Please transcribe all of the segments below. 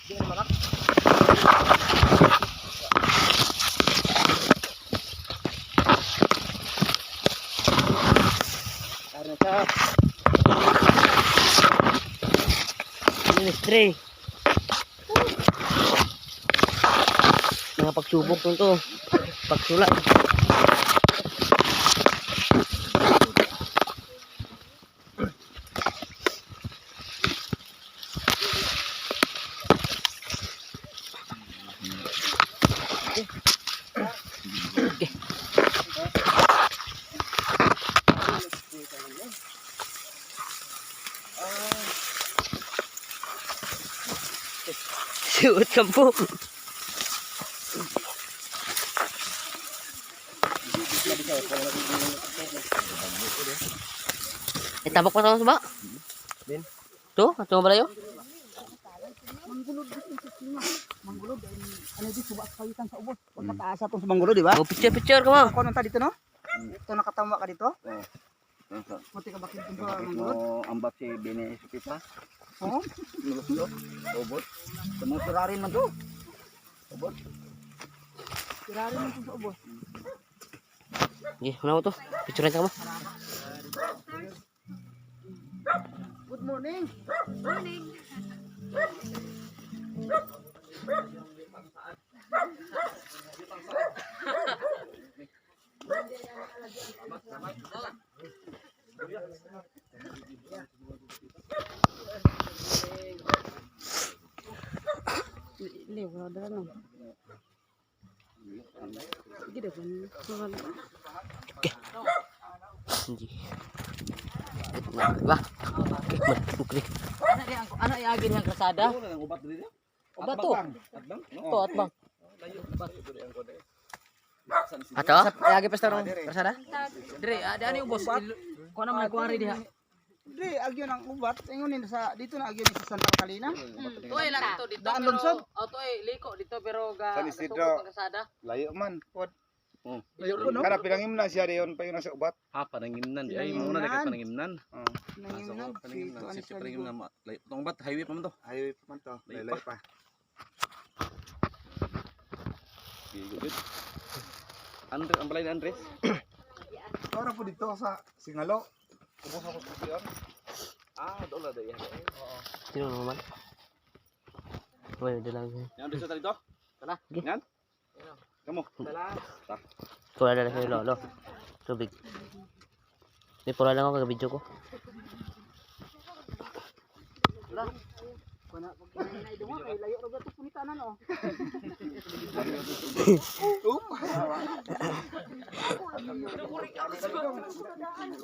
Karena siya. Ministry. Mga pagsubok nito. Pagsulat. Suot ka po. Tabak pa sa ba? Din. Tuh, atong balayo. Manggulod dito sa sino. Manggulod ano di suba sa kawitan sa ubos. Pag mataas atong sa manggulod, di ba? Oh, picture ka mo. Ako nang dito no? Ito nakatama ka dito? Muti ka bakit dito sa manggulod? Ambak si Bini Sukita. Oo. Nulok-nulok. Ubot. Tumutirarin man to. Ubot. Tirarin mo sa ubos. Gi, ano to? Picture ka mo. Good morning. Morning. Lewa dah no. Gede kan. Oke. Ji. Bah. Oke, anak yang agin yang kersada. Obat diri dia. Obat tuh. Atbang. Tuh, atbang. Atau? Lagi pesta dong. Kersada? Dire, ada ani bos. Ko na may kuwari diha. Di agyo nang ubat ingon sa dito na agyo ni sa Santa Catalina. Tuoy lang dito Daan pero lungsod? tuoy liko dito pero ga San Isidro. kersada. Layo man. Pod. Layo ko no. Kana pilangim na siya diyon pa yun sa ubat. Ha, panangimnan. Ay, mauna na kay panangimnan. Nanginan Panangimnan. Si panangimnan. Itong bat, highway pa man to. Highway pa man to. Layo pa. Good. Andre, ang balay ni Andres. Ora po dito sa Singalo. Ubos ako sa diyon. Ah, doon na yan. Sino naman? Wala dalang. Yan dito dito. Tara. Yan. Kamu. Kuha na lang yung lolo. Tubig. May pula lang ako kag-video ko. Kuna pag na idunga kay layo ra gato punitanan oh.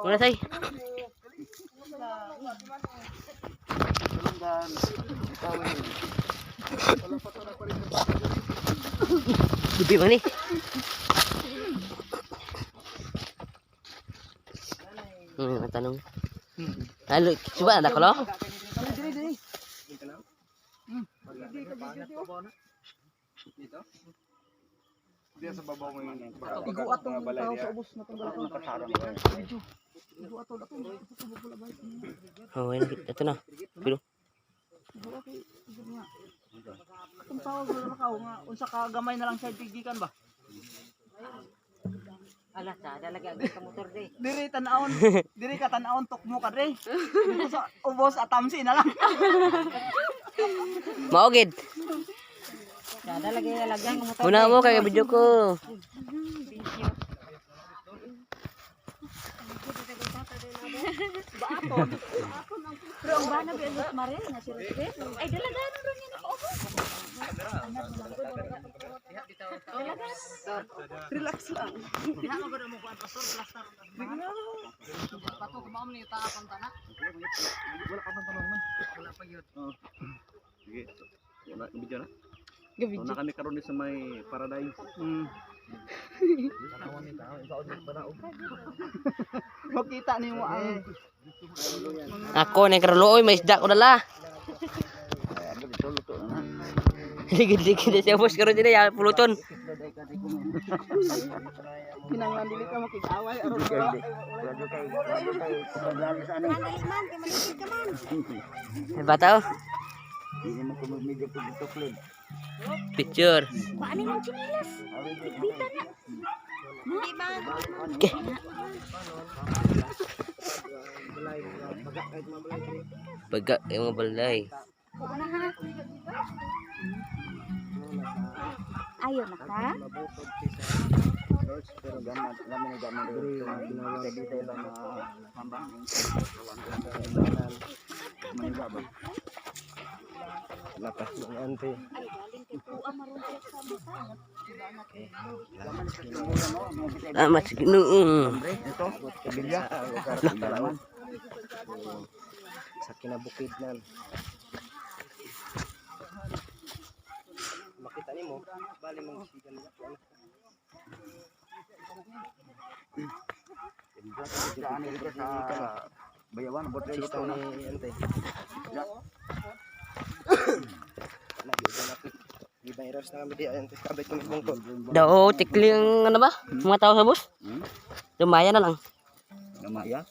Wala say. Bibi man ni. Tanong. Halo, coba ada kalau. Diri. Dito. Diyan sa babaw mo yung Igo atong balay tao diya. sa ubos na tong galon. Nakasarang ko. Video. Igo ato dato. Tubog pula ba? Oh, ini ito na. Pero Igo kay igo nga. Atong tawag na makaw nga unsa ka gamay na lang sa tigdikan ba? ala ada lagi agak ke motor deh. Diri tan-aon. Diri ka tan-aon tukmo ka dre. Dito sa ubos atamsi na lang. Mau gid. Ada lagi lagyan ng motor. Una mo kay video ko. Pero ang bana ba yung mare na si Rodriguez? Ay dala-dala ron yan ako. Relax lang. Diha mo gud mo kuan pastor plaster. Pato ko mao ni taapon ta na. Wala ka man tanong man. Wala pa gyud. Sige. Wala video na. Gabi. Na kami karon sa may paradise. Makita ni mo ang Ako ning karluoy may isda ko dala. Ano dito luto na. Ligid-ligid siya bos karon dili ya puluton. kinanglan dili ka makig-away aron Bataw. Hindi mo ko medyo tuklod. Picture. Kuhaan mo chinilas. Bita na. Hindi ba? Okay. Baga yung mga balay. Una ha. Ayaw na ka? Pero gamay na gamay dito lang na hambang. Maniga ba? Lapas ng ante. Ay, galing kay Pua marunong sa mata. Ah, mas ginoong. Ito, kabilya. Dalaman. Sa kinabukid nan. Makita nimo, bali mong sigan na. Daan dito sa Bayawan, bot rin ito na. Ante. Ibang eros na kami di ante kabit kami bungko. Daw, tikling ano ba? Mga tao sa bus? Lumaya na lang. Gamaya.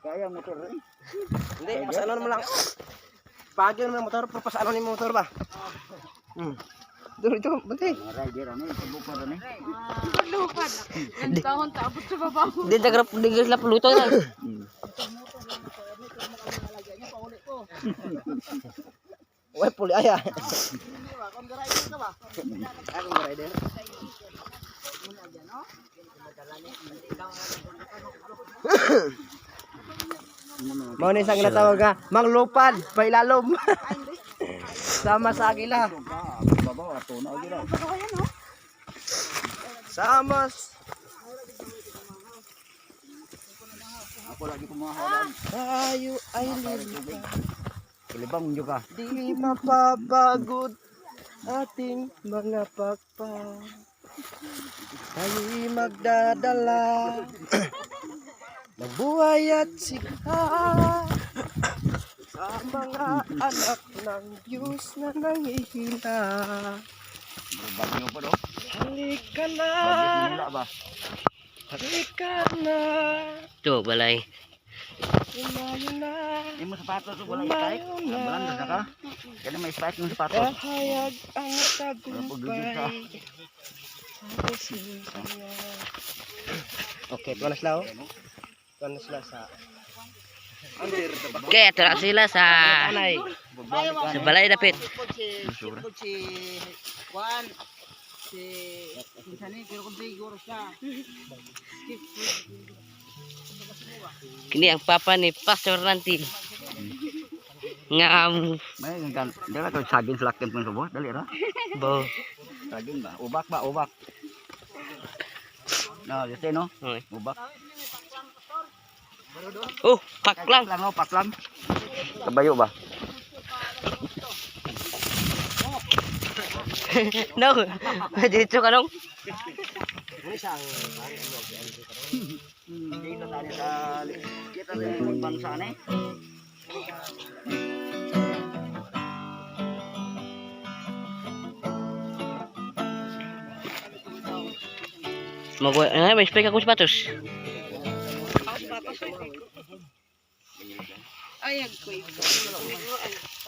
Kaya motor rin. Hindi, pasano naman lang. Pagyo naman motor, pero pasano ni motor ba? Dito, bantay. Mga rider ano, subukan rin. Lupad. Ang tahon tapos sa baba. Di dagrap di sila puluto na. Uy, puli aya. Akong rider. Mao ni sang natawag nga, manglupad, pailalom. Sama sa agila. Babaw ato na gila. Samas. Ako lagi kumahalan. Tayo ay Kilibang juga. di mapapagod ating mga pagpa. Tayo'y magdadala ng buhay at sigla sa mga anak ng Diyos na nangihina. Bagyo pa do. Halika na, Bagyo nila ba? halika na, Ito, balay. umayo na, Hindi mo sapatos wala spike. Balanda na ka. Kaya may spike ng sapatos. kahayag ang tagumpay. Okay, tuwa na sila oh. Tuwa na sila sa Okay, ito na sila sa anay. balay dapit. Si Juan, si Sani, pero kung siguro siya. Kini ang papa ni Pastor Ranti. Nga May gan. Dala ko saging slakin pun subo. Dali ra. bo. Saging ba? Ubak ba? Ubak. No, dito no. Okay. Ubak. Oh, paklang. Lang no, paklang. Kabayo ba? No. Dito ka nung. Dito tadi sa kita ng bangsa ni. May spray akong sapatos. Ayag ko.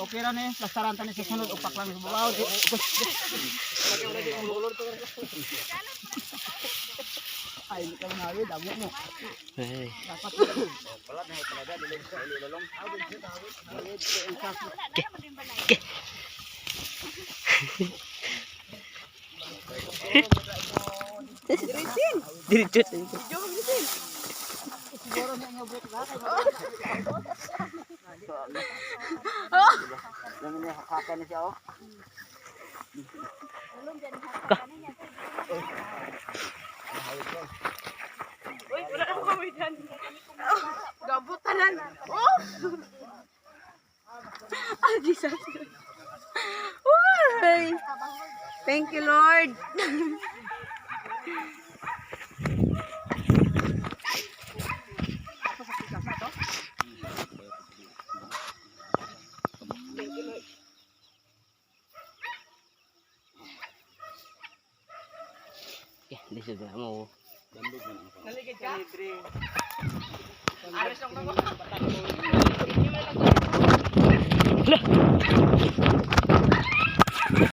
Okay ra ni, plastaran tani sa sunod upak lang sa babaw. Ay, hindi ka manawi, damo mo. Ay. Dapat Wala na talaga dili sa ilolong. Diretso. siguro niya nga buot na. Lang ni hakaka ni siya oh. Uy, wala na kami dyan. Gabutanan. Oh! Ah, Jesus. Uy! Thank you, Lord. Okay, di sudah mau. Naligid ka? Lah.